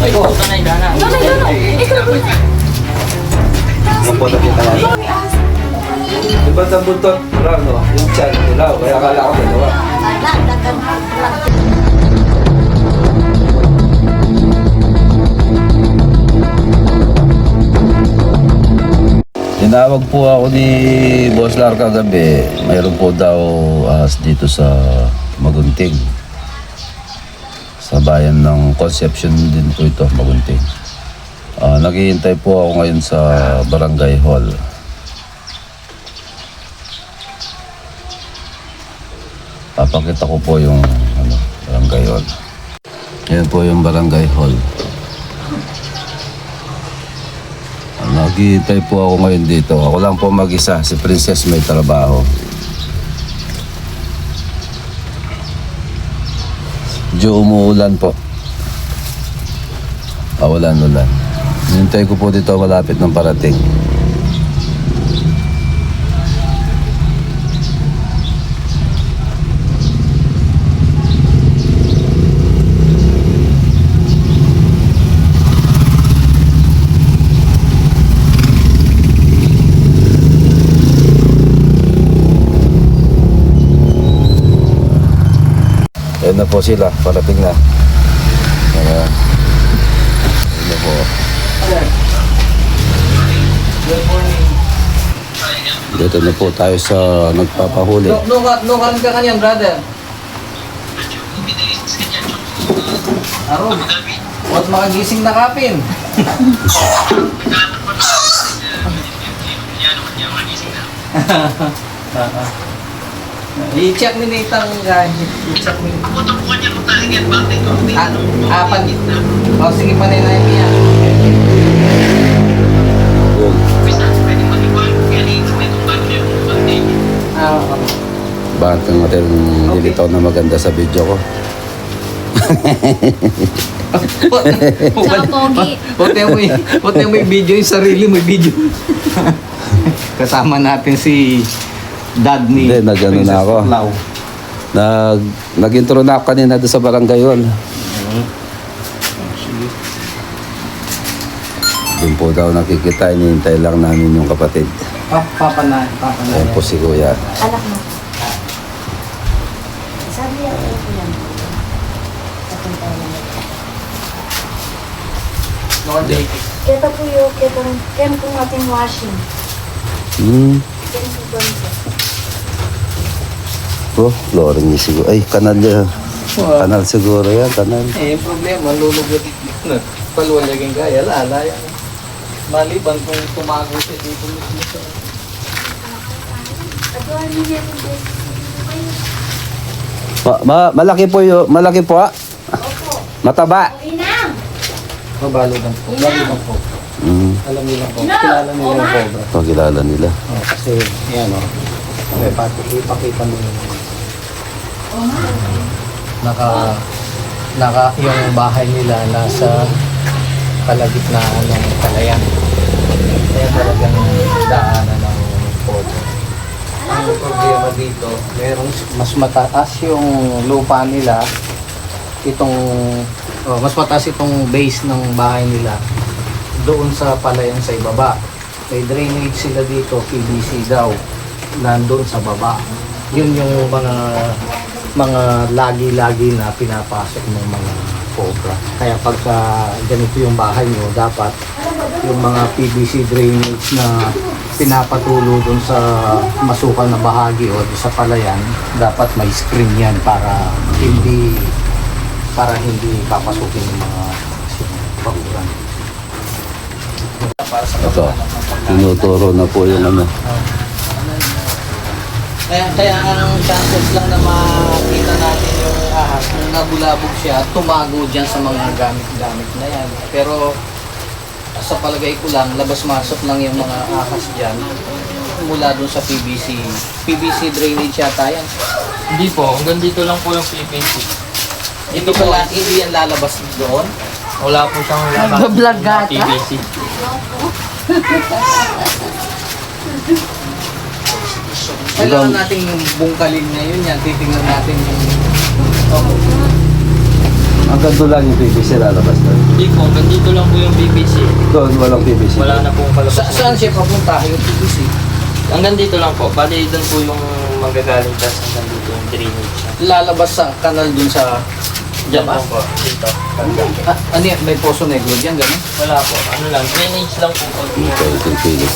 Ay, ito na igana. Kapot na kita yan. Diba sa buntot? No? Yung chan nila. Kaya akala ko dalawa. Tinawag po ako ni Boss Lar kagabi. Mayroon po daw ahas dito sa Magunting. Sa bayan ng Conception din po ito, Magunting. Naghihintay po ako ngayon sa Barangay Hall. Papakita ko po yung Barangay Hall. Ayan po yung Barangay Hall. Naghihintay po ako ngayon dito. Ako lang po mag-isa. Si Princess may trabaho. Medyo umuulan po. Ulan. Hintay ko po dito malapit ng parating. Ayan na po sila, parating na. Ayan na po. Dito na po tayo sa nagpapahuli. No ka kanya, brother. Aron, huwag makagising na kapin. I-check ni Nathan guys. I-check ni. Apan. O sige pa nila yan. Yun. Bakit ang ating nilitaw na maganda sa video ko? Huwag mo yung video yung sarili mo video. Kasama natin si dad ni Hindi, nag-ano na ako. Nag-intro na ako kanina doon sa barangay yun. Doon po daw nakikita, inihintay lang namin yung kapatid. Papa na. Ayan po si Kuya. Anak mo. Sabi niya, ko yan. Kapunta na. Kita po yung, ken kung ating washing. Ken po ganito. Oh, flooring niya siguro. Ay, kanal niya. Kanal siguro yan, kanal. Eh, problema, lulugot. Paluwalagin kaya, lala yan. Maliban kung tumago siya dito mismo siya. Agawan niya yung best. Malaki po yun. Malaki po. Opo. Mataba. Inang! Mabalo lang po. Alam nila po. Kilala nila yung cobra. Pagkilala nila. Kasi, yan o. Ipakita mo yung yung bahay nila nasa kalagitnaan ng palayan. Kaya talagang daanan ng cobra. Ang problema dito, merong mas mataas yung lupa nila. Mas mataas itong base ng bahay nila doon sa palayan sa ibaba. May drainage sila dito, PVC daw, nandun sa baba. Yun yung mga lagi-lagi na pinapasok ng mga cobra. Kaya pagka ganito yung bahay nyo, dapat yung mga PVC drainage na pinapatulo dun sa masukal na bahagi o sa palayan, dapat may screen yan para hindi papasukin yung mga bakuran. Para sa Ito, tinuturo na po yung ano. Kaya ang chances lang na makita natin yung ahas kung nabulabog siya, tumago dyan sa mga gamit-gamit na yan. Pero sa palagay ko lang, labas-masok lang yung mga ahas dyan mula dun sa PVC. PVC drainage yata yan. Hindi po, hanggang dito lang po yung PVC. Ito pala, hindi yan lalabas doon. Wala po siyang labas. Nag-vlog ka? PVC. Kailangan natin yung bungkalin ngayon yan. Titingnan natin yung Hanggang doon lang yung PVC lalabas doon. Hindi po, hanggang dito lang po yung PVC. Doon, walang PVC. Wala na pong palabas. Saan siya papunta? Yung PVC? Hanggang dito lang po. Bali, doon po yung magagaling tas hanggang dito yung drainage niya. Lalabas sa kanal dun sa... Diyan lang po. Dito. Ano yan? May poso negro dyan, gano'n? Wala po. Ano lang, drainage lang po. Ito yung PVC.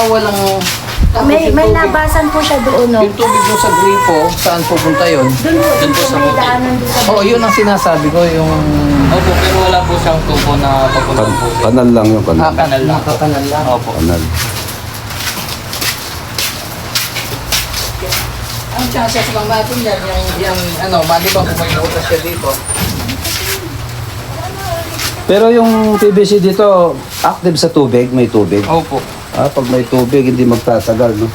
Walang... May Tapos yung tubig- labasan po siya doon, no? Yung tubig mo sa gripo, saan pupunta yun? Doon po sa may daanan doon sa... Oo, yun ang sinasabi ko, yung... Opo, pero wala po siyang tubo na papuntang po. Kanal lang yung kanal. Kanal lang po. Nakakanal lang. Opo. Kanal. Ang chances lang natin yan, yung ano, mali ba kung may nautas siya dito? Pero yung PVC dito, active sa tubig, may tubig. Opo. Pag may tubig, hindi magtatagal, no?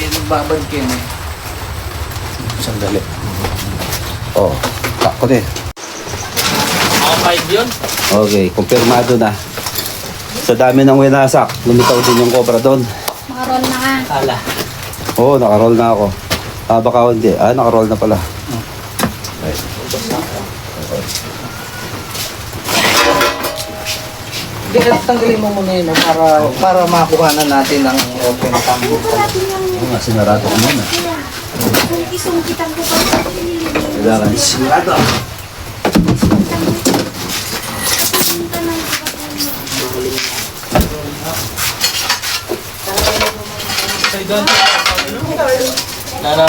Nagbabad kayo eh. Sandali. Oh, takot eh. Mga 5 yun? Okay, kumpirmado na. Sa dami ng winasak, lumitaw din yung cobra doon. Makaroon na nga. Ala. Oo, nakaroll na ako. Baka hindi. Nakaroll na pala. Hindi, tanggalin mo muna yun para makuha na natin ang open cam. Oo nga, sinarado ko muna. Isungkitan ko pa. Kailangan sinarado. Nana.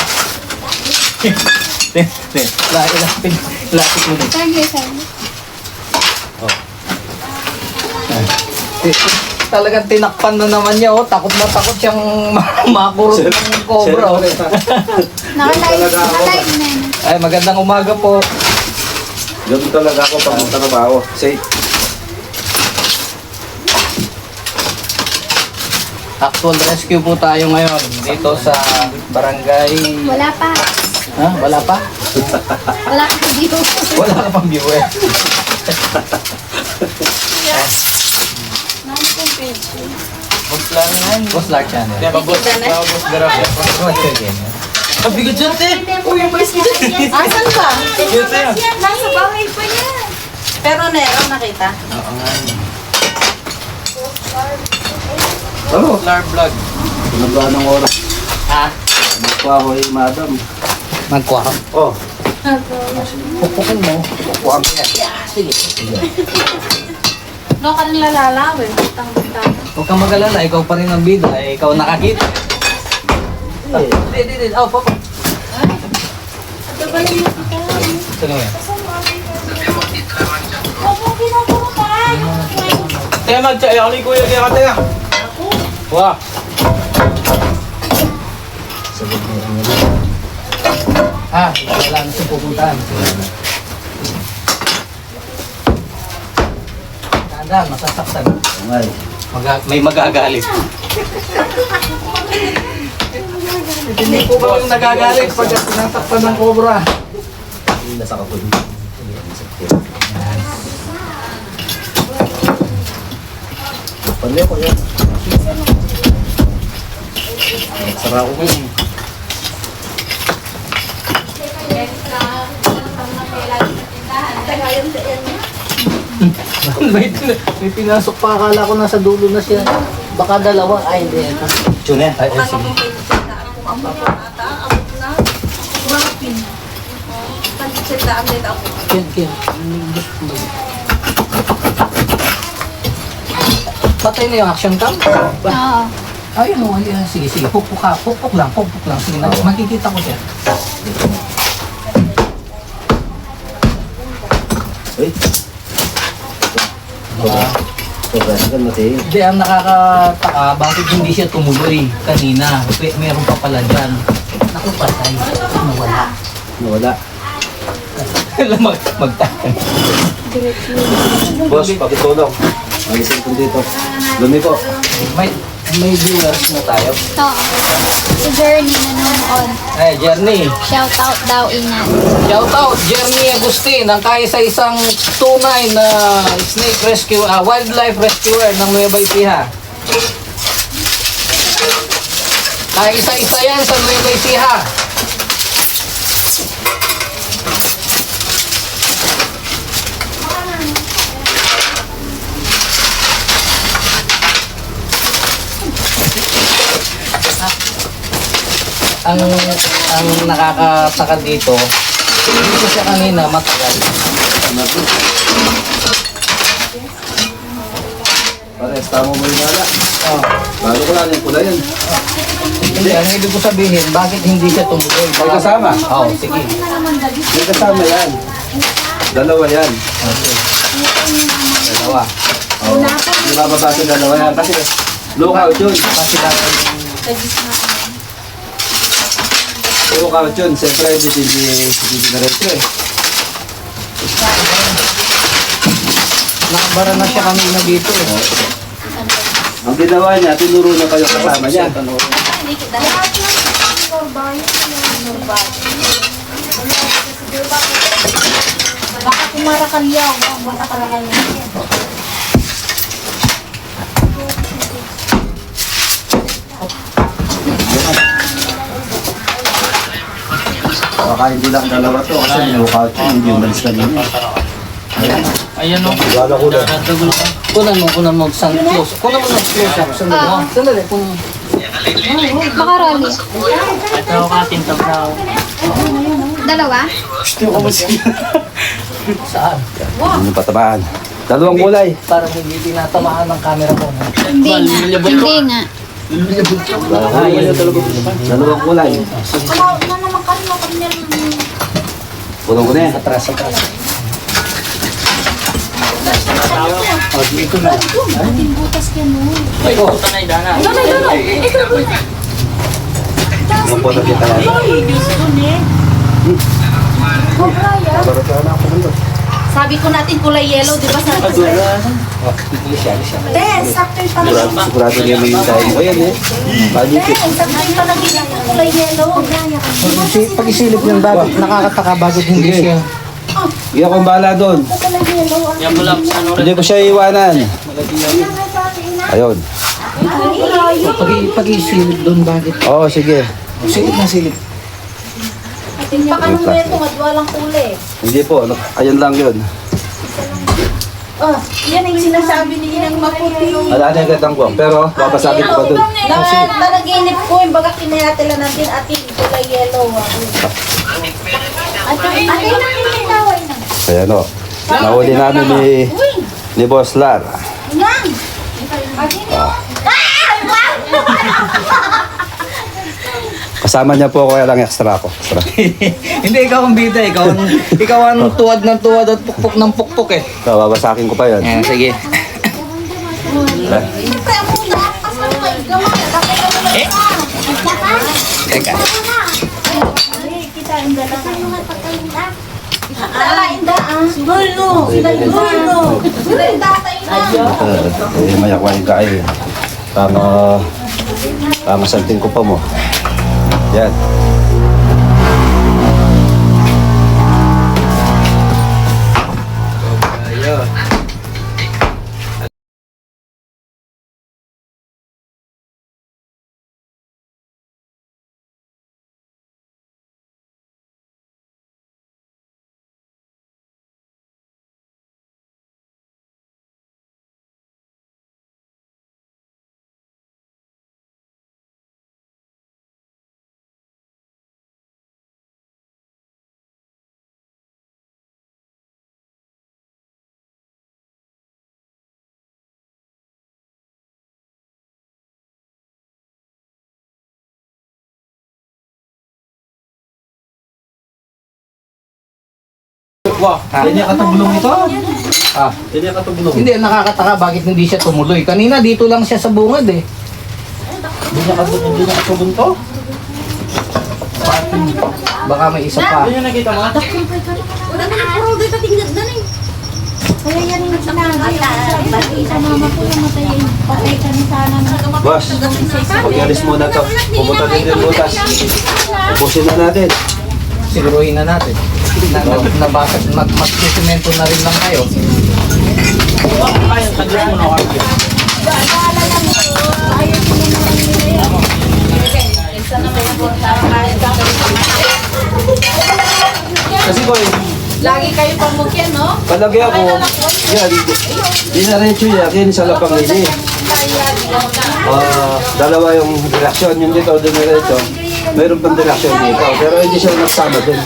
Lapit mo din. Talagang tinakpan na naman niya, oh. Takot na takot siyang makurot ng cobra. Oh. Nakalive na yun. Ay, magandang umaga po. Ganun talaga ako pag magtrabaho. Say, Actual rescue po tayo ngayon dito sa barangay. Wala pa. Ha? Wala pa? Wala pa dito. Wala ka pang viewer. Boss lang yan. Boss Lark Channel. Kaya boss garap yan. Ang bigat dyan, te. Asan ba? Yun, te. Nasa bahay pa yan. Pero Nero, nakita? ano? Lar vlog. Pinabaan ng oras. Ha? Magkuha ko eh, madam. Magkuha ka. Oh, Pupukin mo. kukuha ko yan. Sige. No, ka nang lalalaw eh. Butang-butang. Huwag kang mag-alala. Ikaw pa rin ang bida. Ikaw nakakita. Hindi. Oh, papa. Ito ba lang yung kita? Sige mo yan. Opo, pinapuro tayo. Kaya mag-chay ako ni Kuya kaya ka, te. Wah. Ha? Wala na siyang pupuntahan. Tanda, masasaktan. Ay, May magagalit. Hindi po ba yung nagagalit pag tinatakpan ng cobra? nasa kapag. Pali ko yan. Sara ko yun. may pinasok pa, akala ko nasa dulo na siya. Baka dalawa. Ay, hindi. Tune. Ay, sige. Ken. Patay na yung action cam? Oo. Ayun o, sige. Pukpuk lang. Sige, makikita ko siya. Uy. Sobrang kan mati. Hindi, ang nakakataka, bakit hindi siya tumuloy kanina? Meron pa pala dyan. Naku, patay. Nawala. Nawala. Magtakan. Boss, pakitulong. Mag-isip ko dito. Lumi po. May viewers na tayo. Oo. Si Journey nanonood. Ay, Jerny. Shout out daw ingat. Shout out, Jerny Agustin, ang kaisa-isang tunay na snake rescue, wildlife rescuer ng Nueva Ecija. Ay, isa-isa yan sa Nueva Ecija. Ang nakakataka dito, hindi siya kanina matagal. Pares, tama mo yung wala. Oh. Bago ko lang yung pula yan. Hindi, ang ibig ko sabihin, bakit hindi siya tumuloy? May kasama? Oo, sige. May kasama yan. Dalawa yan. Okay. Dalawa. Oo. Hindi mababasa yung dalawa yan. Kasi lookout yun. Kasi natin Lookout yun. Siyempre, hindi na rin eh. nakabara na siya kanina dito eh. Ang ginawa niya, tinuro na kayo kasama niya. Baka kumarakalyaw. Baka karakalyaw. Baka hindi lang dalawa to. Kasi lookout yun. Hindi umalis kanina. Ayan o. Wala ko na. Nadagol ka. Kunan mo sun close. Kunan mo ng close up. Sandali. Sandali. Kunan mo. Makarami. Ito ako katintab na ako. Dalawa? Saan? Yung patabaan. Dalawang kulay. Parang hindi tinatamaan ng camera ko. Hindi nga. Hindi nga. Dalawang kulay. Ano naman kanina kanina. Pulong ko na yan. Atras. Ating butas ka no. Ay, puta na idana. Yung po na kita yan. Sabi ko natin kulay yellow, di ba? Sakto yung palagay. Sigurado niya may dahil ko yan eh. Pagipit. Sakto yung palagay ng kulay yellow. Pag-isilip yung bakit nakakataka bakit hindi siya. Hindi akong bahala doon. Kulay yellow. Yan mo lang sa ano Hindi ko siya iiwanan. Ayun. Pag-isilip doon bakit. Oo, sige. Silip na silip. Pakanong mo ito, walang kulay. Hindi po. Ayun lang yun. Oh, yan ang sinasabi ni Inang maputi. Wala na yung gatang ko. Pero, papasakit ko pa doon. Nanaginip ko yung baga kinayatila natin ating kulay yellow. Ate na kinilaway na. Ayan o. Nahuli namin ni Boss Lar. Inang! Ate niyo. Kasama niya po ako, kaya lang extra ako. Extra. Hindi, ikaw ang bida. Ikaw ang tuwad ng tuwad at pukpok ng pukpok eh. So, babasakin ko pa yun. Sige. Siyempre, ang muna. Kasama kayo gawa. Teka. Kita ang dalang. Inda ah. Sigurno. Sigurno. Inda tayo na. Mayakwain ka ay. Tama santing ko pa mo. Yan. Wow. Hindi ka tumulong ito? Ah. Hindi ka tumulong. Hindi, nakakataka bakit hindi siya tumuloy. Kanina dito lang siya sa bungad eh. Hindi niya katulong to? Baka may isa pa. Yan yung nakita mo? Wala na puro dito tingnan na eh. Kaya yan yung nagsasabi. Sa mama ko yung matayin. Patay kami sana. Boss, pag-alis muna to. Pumunta din yung butas. Ubusin na natin. Siguruhin na natin. Nabasag, magsisimento na rin lang kayo. Ay, taglas mo na ako. kayo pamukyan, no? Palagi ako, yan, dinaretso yan sa lapang ini. Dalawa yung direksyon, yung dito, dinaretso. Mayroon pang direksyon dito, pero hindi siya nagsama dun.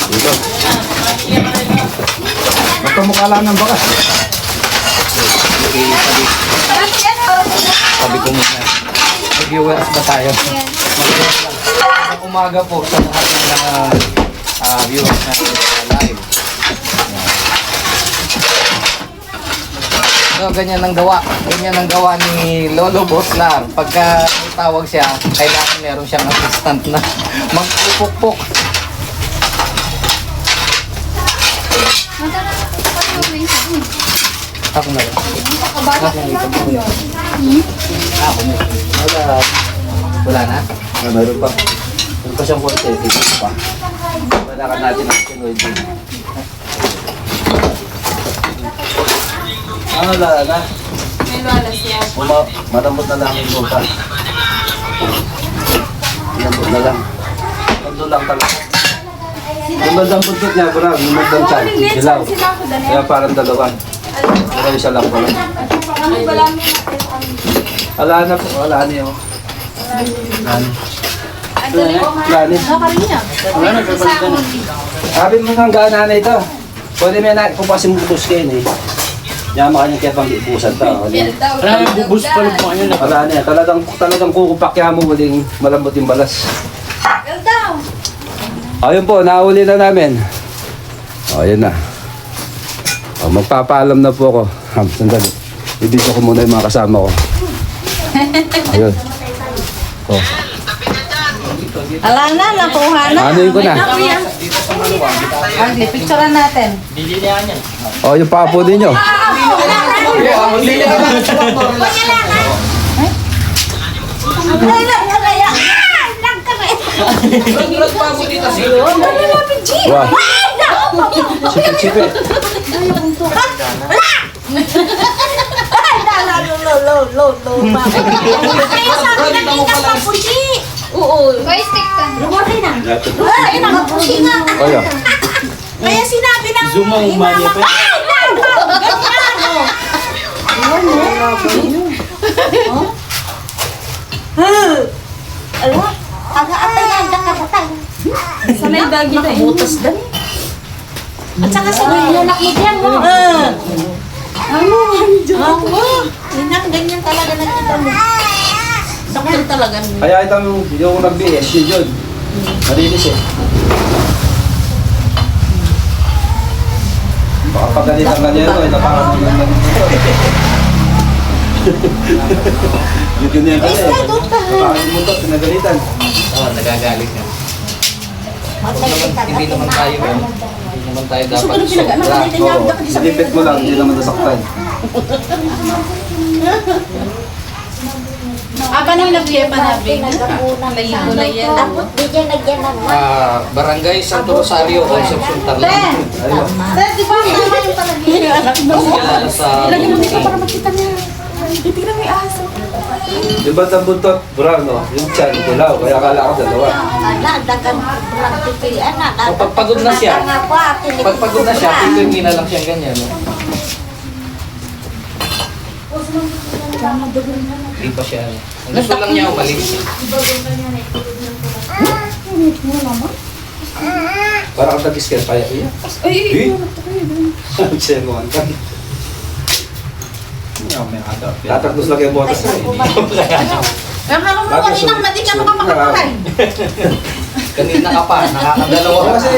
Dito. Magkamukha lang ng bakas. Sabi ko muna, mag-viewers ba tayo? Magandang umaga po sa lahat ng mga viewers natin sa live. So, ganyan ang gawa. Ganyan ang gawa ni Lolo Boslar. Pagka tawag siya, kailangan meron siyang assistant na magpupukpuk. Ako na lang. Ako na lang. Ako na. Wala na? Mayroon pa. Mayroon pa siyang konti, tigil pa. Wala ka natin ang sinoy din. Wala na. May wala siya. Malambot na lang yung lupa. Malambot na lang. Malambot lang talaga. Yung bandang buntot niya, parang yung bandang tiyan, dilaw. Kaya parang dalawa. Pero isa lang pala. Wala na po, wala na yun. Wala na. Wala na. Sabi mo ng gana na ito. Pwede mo na pupasin mo bus kayo eh. Yaman ka niya kaya pang ibusan ta. Bubus pa lang po yun. Wala na yan. Talagang kukupakya mo muling malambot yung balas. Ayun po, nahuli na namin. O, ayun na. O, magpapaalam na po ako. Sandali. Ibigay ko muna yung mga kasama ko. Ayun. O, Ala na, nakuha na. ano ko na? Ang picturean natin. Dililihan yan. O, yung papo ninyo. Wow. Sipit-sipit. Boy, stick ka. Kaya. Kaya sinabi ng Zuma umanya pa. sanay dagi na butas dan. At saka sa anak mo diyan mo. Inang ganyan talaga nakita mo. Sakit talaga. Kaya itong yung nag-BS, yun yun. Malinis eh. Baka pagalitan ka niya ito, parang yung ganyan ka niya. Parang muntot, pinagalitan. Oo, nagagalit nga. Hindi naman tayo hindi naman tayo dapat sobra. Oo, silipit mo lang, hindi naman nasaktan. Aba nang nagkiya pa nabi. Layo na yan. Barangay Santo Rosario, Concepcion, Tarlac. Ayun. Di ba tama yung palagi? Anak mo. Sila sa Lagi mo dito para makita niya. Titignan mo yung aso. Yung bandang buntot, brown no? Yung tiyan, dilaw, kaya akala ko dalawa. Kapag pagod na siya, pag pagod na siya, pipirmi na lang siyang ganyan. No? Hindi pa siya. Ang gusto lang niya umalis. Parang ang tagis ka, kaya iya. Ay! Siya mo ang tag. Tatakdos lang yung botas na Kaya ka mo kaninang mati ka makapakapahay. Kanina ka pa, nakakadalawa ka. Kasi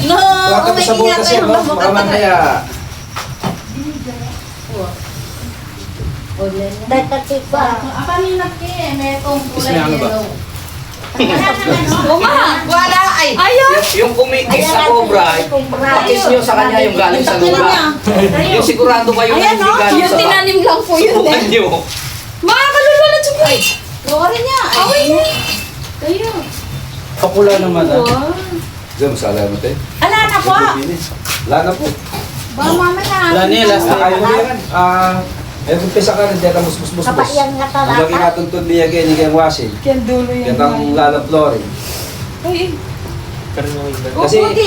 No, tatakdos sa botas yan, no? Baka mamaya. Apa ni nakki? May kong Ismi ano ba? Wala ay. Ayo. Yung kumikis sa cobra, pakis nyo sa kanya yung galing sa lupa. Yung sigurado kayo na hindi galing Yung sa tinanim lang po yun subukan eh. nyo. Mga kalulala dyan. Ay, Lori niya. Ay. Kayo. Pakula naman ah. Diyan, masala mo tayo. Ala na po. Wala na po. Ba mama na. Wala niya, last time. Kaya mo yan. Eh, kung pisa ka rin, diyan ka musmus-musmus. Ang lagi natuntun niya kayo, hindi kayong wasin. Kian dulo Kaya kang lalaplorin. Ay. Karinoid ba? Kasi Puputi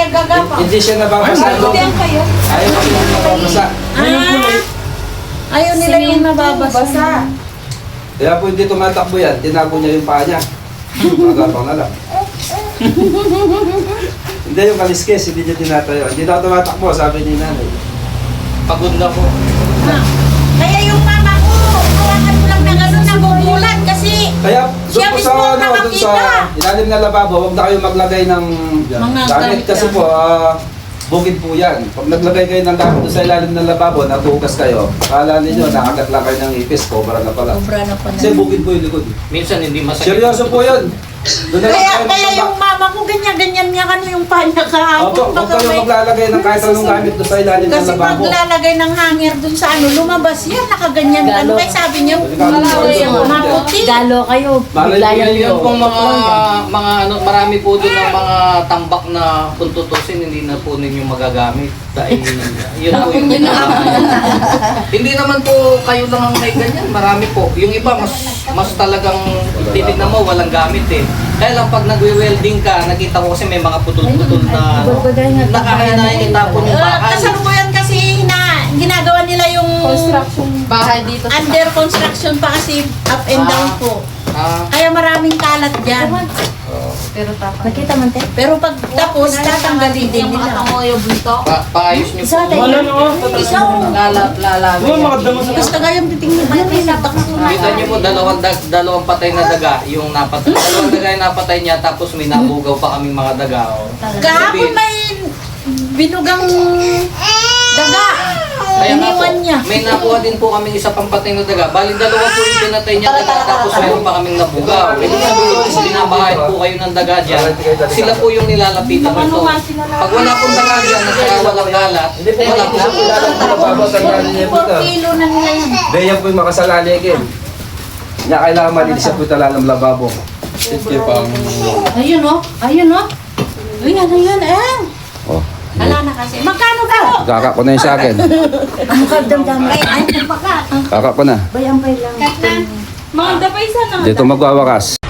gagapa. hindi siya nababasa. Ang kayo. Ayaw kasi yung nababasa. Ayaw nila yung nababasa. Kaya po hindi tumatakbo yan, tinago niya yung paa niya. Magapang na lang. Hindi yung kaliskes, hindi niya tinatayo. Hindi na tumatakbo, sabi ni nanay. Pagod na po. Kaya yung mama ko, hawakan mo lang na gano'n nagugulat kasi Kaya Siya doon po mismo sa, ang doon sa nakakita. ilalim na lababo, huwag na kayo maglagay ng Mga gamit gamit kasi yan. po, bukid po yan. Pag naglagay kayo ng gamit doon sa ilalim ng lababo, natugas kayo. Akala ninyo, nakagat lang kayo ng ipis, cobra na pala. sobra na pa Kasi bukid po yung likod. Minsan hindi masakit. Seryoso po yun. Doon na lang Kaya, kayo kaya yung maglaba- mama ko ganyan-ganyan niya ano yung pa niya Opo, kahapon. huwag kayo maglalagay ng kahit anong gamit doon sa ilalim ng Kasi lababo. maglalagay ng hanger dun sa ano, lumabas yan, nakaganyan. Ano kaya sabi niya, Galo. maputi. Galo kayo, Malay bigla po yan Yun pong mga ano, marami po doon ng mga tambak na kung tutusin, hindi na po ninyo magagamit. Dahil yun po yung hindi naman po kayo lang ang may ganyan, marami po. Yung iba mas talagang titignan mo walang gamit eh. Kaya lang pag nagwe-welding ka, nakita ko kasi may mga putol-putol na ano, nakakahinahin itapon yung bakal. Kasalukuyan kasi na ginagawa nila yung Construction. Bahay dito. under construction pa kasi up and down po. Ah, Kaya maraming kalat dyan. Pero tapos. Nakita man te? Pero pag tapos, tatanggalin din nila. paayos niyo po. Gusto nga yung titingin ba nila? Kita niyo po dalawang patay na daga, yung napatay. Dalawang daga yung napatay niya tapos may nabugaw pa kaming mga daga. Oh. Kahapon may binugang daga. Kaya nga po, Iniwan niya. may nakuha din po kaming isa pang patay na daga. Bali dalawa po yung pinatay niya daga tapos mayroon pa kaming nabugaw. Ibig sabihin, binabahay po kayo ng daga dyan. Sila po yung nilalapitan nito. Pag wala pong daga dyan at saka walang galat, wala po sa ilalim ng lababo, tanggalin niya po 4 ito. kilo na nila yan. Dahil po yung makasalalagin. Kaya kailangan malinis siya po ito ng lababo. Sige pang... Ayun o. Ayun o. Ayan, ayan, ayan. Oh, Wala na kasi. Magkano ka? kaka ko na yun sa akin. Ang magdamdam. Ay, baka. Kaka ko na. Bay, ampay lang. Mga dapay sana. Dito magwawakas.